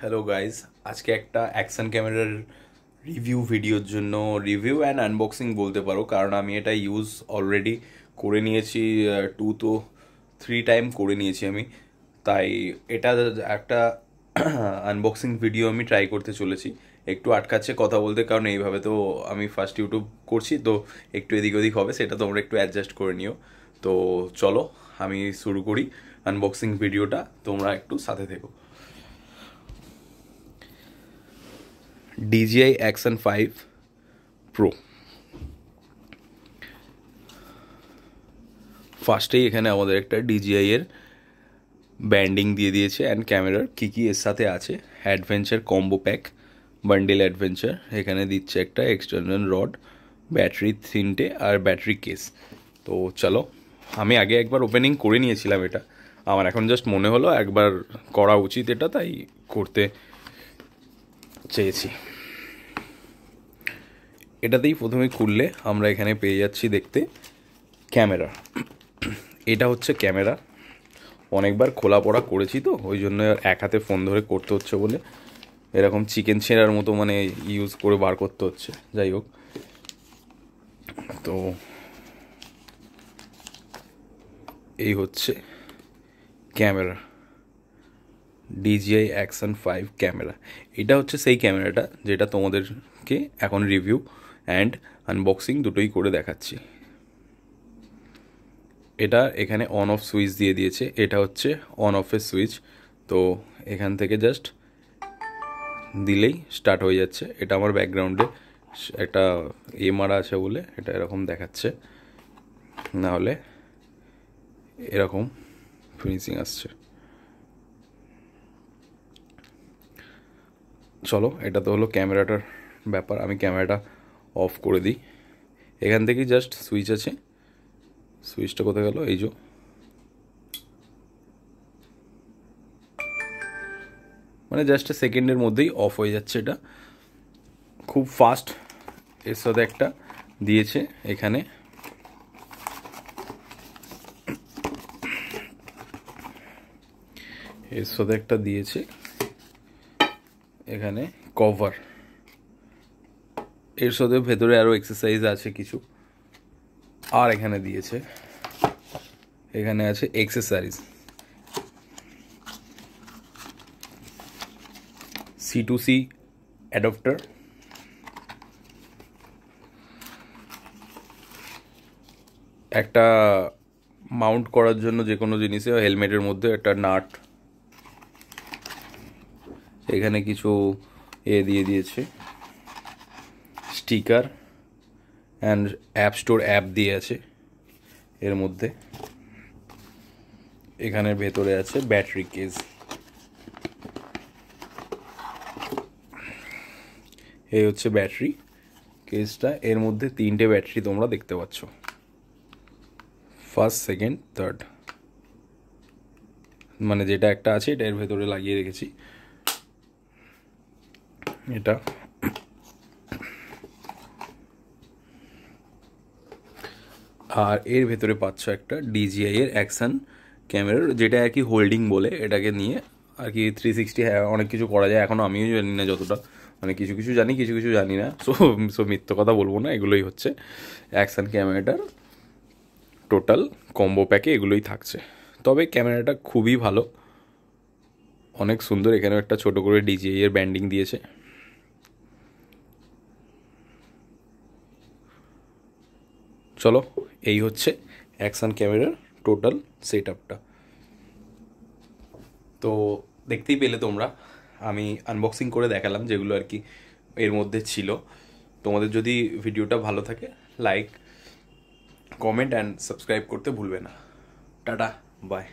Hello guys, আজকে একটা action ক্যামেরার রিভিউ ভিডিওর জন্য রিভিউ অ্যান্ড আনবক্সিং বলতে পারো, কারণ আমি এটা ইউজ অলরেডি করে নিয়েছি। 2 to 3 টাইম করে নিয়েছি আমি। তাই এটা একটা আনবক্সিং ভিডিও আমি ট্রাই করতে চলেছি। একটু আটকাচ্ছে কথা বলতে, কারণ এইভাবে তো আমি ফার্স্ট ইউটিউব করছি, তো একটু এদিক ওদিক হবে, সেটা তোমরা একটু অ্যাডজাস্ট করে নিও। তো চলো আমি শুরু করি আনবক্সিং ভিডিওটা, তোমরা একটু সাথে থেকো। DJI Action 5 Pro। ফার্স্টেই এখানে আমাদের একটা DJI এর ব্যান্ডিং দিয়ে দিয়েছে অ্যান্ড ক্যামেরার কী কী এর সাথে আছে। Adventure combo pack, bundle adventure, এখানে দিচ্ছে একটা এক্সটার্নাল রড, ব্যাটারি 3টে আর ব্যাটারি কেস। তো চলো, আমি আগে একবার ওপেনিং করে নিয়েছিলাম এটা, আমার এখন জাস্ট মনে হলো একবার করা উচিত এটা, তাই করতে চেয়েছি। এটাতেই প্রথমে খুললে আমরা এখানে পেয়ে যাচ্ছি দেখতে ক্যামেরা। এটা হচ্ছে ক্যামেরা। অনেকবার খোলা পড়া করেছি, তো ওই জন্য এক হাতে ফোন ধরে করতে হচ্ছে বলে এরকম চিকেন ছেঁড়ার মতো মানে ইউজ করে বার করতে হচ্ছে। যাই হোক, তো এই হচ্ছে ক্যামেরা, DJI Action 5 ক্যামেরা। এটা হচ্ছে সেই ক্যামেরাটা যেটা তোমাদেরকে এখন রিভিউ অ্যান্ড আনবক্সিং দুটোই করে দেখাচ্ছি। এটা এখানে অন অফ সুইচ দিয়ে দিয়েছে, এটা হচ্ছে অন অফের সুইচ। তো এখান থেকে জাস্ট দিলেই স্টার্ট হয়ে যাচ্ছে। এটা আমার ব্যাকগ্রাউন্ডে একটা মারা আছে বলে এটা এরকম দেখাচ্ছে, নাহলে এরকম ফিনিশিং আসছে। চলো, এটা তো হলো ক্যামেরাটার ব্যাপার। আমি ক্যামেরাটা অফ করে দিই। এখান থেকেই জাস্ট সুইচ আছে, সুইচটা কোথায় গেল, এই যে মানে জাস্ট সেকেন্ডের মধ্যেই অফ হয়ে যাচ্ছে। এটা খুব ফাস্ট। এর সাথে একটা দিয়েছে এখানে এখানে কভার। এর সাথে ভেতরে আরও এক্সারসাইজ আছে কিছু, আর এখানে দিয়েছে, এখানে আছে এক্সেসরিজ, C2C অ্যাডাপ্টার, একটা মাউন্ট করার জন্য যে কোনো জিনিসে, হেলমেটের মধ্যে একটা নাট, এখানে কিছু দিয়ে দিয়েছে sticker and app store app দিয়ে আছে এর মধ্যে। এখানের ভেতরে আছে ব্যাটারি কেস। এই হচ্ছে ব্যাটারি কেসটা। এর মধ্যে 3টে ব্যাটারি তোমরা দেখতে পাচ্ছ, ফার্স্ট, সেকেন্ড, থার্ড। মানে যেটা একটা আছে এটা এর ভেতরে লাগিয়ে রেখেছি। এটা আর এর ভেতরে পাচ্ছ একটা DJI এর অ্যাকশন ক্যামেরার, যেটা আর কি হোল্ডিং বলে এটাকে নিয়ে আর কি 360 অনেক কিছু করা যায়। এখনও আমিও জানি না যতটা, মানে কিছু কিছু জানি, কিছু কিছু জানি না। সো মিথ্যে কথা বলবো না। এগুলোই হচ্ছে অ্যাকশন ক্যামেরাটার টোটাল কম্বো প্যাকে, এগুলোই থাকছে। তবে ক্যামেরাটা খুবই ভালো, অনেক সুন্দর। এখানেও একটা ছোট করে DJI এর ব্যান্ডিং দিয়েছে। চলো, এই হচ্ছে অ্যাকশন ক্যামেরার টোটাল সেট আপটা। তো দেখতেই পেলে তোমরা, আমি আনবক্সিং করে দেখালাম যেগুলো আর কি এর মধ্যে ছিল। তোমাদের যদি ভিডিওটা ভালো থাকে, লাইক, কমেন্ট অ্যান্ড সাবস্ক্রাইব করতে ভুলবে না। Tata, by.